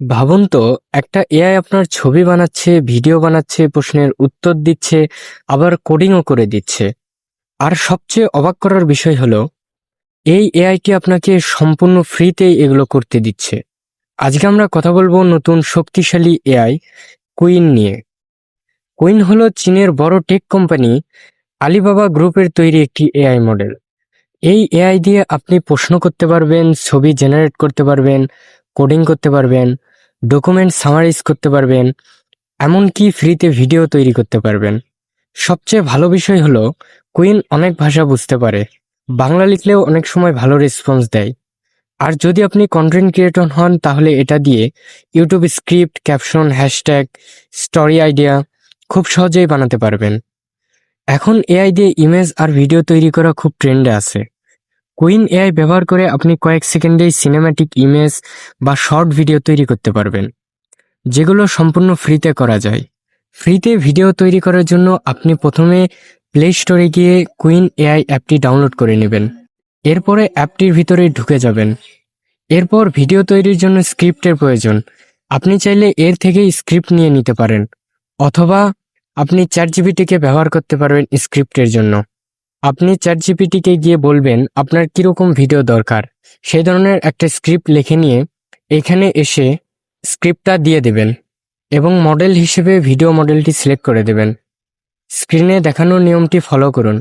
ভাবুন তো, একটা এআই আপনার ছবি বানাচ্ছে, ভিডিও বানাচ্ছে, প্রশ্নের উত্তর দিচ্ছে, আবার কোডিংও করে দিচ্ছে। আর সবচেয়ে অবাক করার বিষয় হলো, এই এআইটি আপনাকে সম্পূর্ণ ফ্রিতেই এগুলো করতে দিচ্ছে। আজকে আমরা কথা বলবো নতুন শক্তিশালী এআই কুইন নিয়ে। কুইন হলো চীনের বড় টেক কোম্পানি আলিবাবা গ্রুপের তৈরি একটি এআই মডেল। এই এআই দিয়ে আপনি প্রশ্ন করতে পারবেন, ছবি জেনারেট করতে পারবেন, কোডিং করতে পারবেন, ডকুমেন্ট সামারাইজ করতে পারবেন, এমনকি ফ্রিতে ভিডিও তৈরি করতে পারবেন। সবচেয়ে ভালো বিষয় হলো, কুইন অনেক ভাষা বুঝতে পারে, বাংলা লিখলেও অনেক সময় ভালো রেসপন্স দেয়। আর যদি আপনি কন্টেন্ট ক্রিয়েটর হন, তাহলে এটা দিয়ে YouTube script, caption, hashtag, story idea খুব সহজেই বানাতে পারবেন। এখন এআই দিয়ে ইমেজ আর ভিডিও তৈরি করা খুব ট্রেন্ডে আছে। কুইন এআই ব্যবহার করে আপনি কয়েক সেকেন্ডেই সিনেম্যাটিক ইমেজ বা শর্ট ভিডিও তৈরি করতে পারবেন, যেগুলো সম্পূর্ণ ফ্রিতে করা যায়। ফ্রিতে ভিডিও তৈরি করার জন্য আপনি প্রথমে প্লে স্টোরে গিয়ে কুইন এআই অ্যাপটি ডাউনলোড করে নেবেন। এরপরে অ্যাপটির ভিতরে ঢুকে যাবেন। এরপর ভিডিও তৈরির জন্য স্ক্রিপ্টের প্রয়োজন। আপনি চাইলে এর থেকেই স্ক্রিপ্ট নিয়ে নিতে পারেন, অথবা আপনি চ্যাটজিপিটিকে ব্যবহার করতে পারবেন স্ক্রিপ্টের জন্য। আপনি চ্যাটজিপিটিকে গিয়ে বলবেন আপনার কিরকম ভিডিও দরকার, সেই ধরনের একটা স্ক্রিপ্ট লিখে নিয়ে এখানে এসে স্ক্রিপ্টটা দিয়ে দেবেন এবং মডেল হিসেবে ভিডিও মডেলটি সিলেক্ট করে দেবেন। স্ক্রিনে দেখানো নিয়মটি ফলো করুন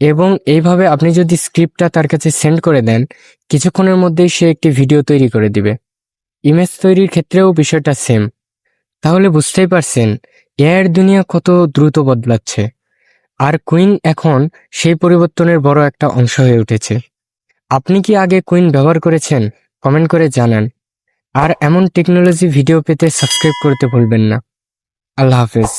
এবং এইভাবে আপনি যদি স্ক্রিপ্টটা তার কাছে সেন্ড করে দেন, কিছুক্ষণের মধ্যেই সে একটি ভিডিও তৈরি করে দিবে। ইমেজ তৈরির ক্ষেত্রেও বিষয়টা সেম। তাহলে বুঝতেই পারছেন এআই এর দুনিয়া কত দ্রুত বদলাচ্ছে। আর কুইন এখন সেই পরিবর্তনের বড় একটা অংশ হয়ে উঠেছে। আপনি কি আগে কুইন ব্যবহার করেছেন? কমেন্ট করে জানান। আর এমন টেকনোলজি ভিডিও পেতে সাবস্ক্রাইব করতে ভুলবেন না। আল্লাহ হাফেজ।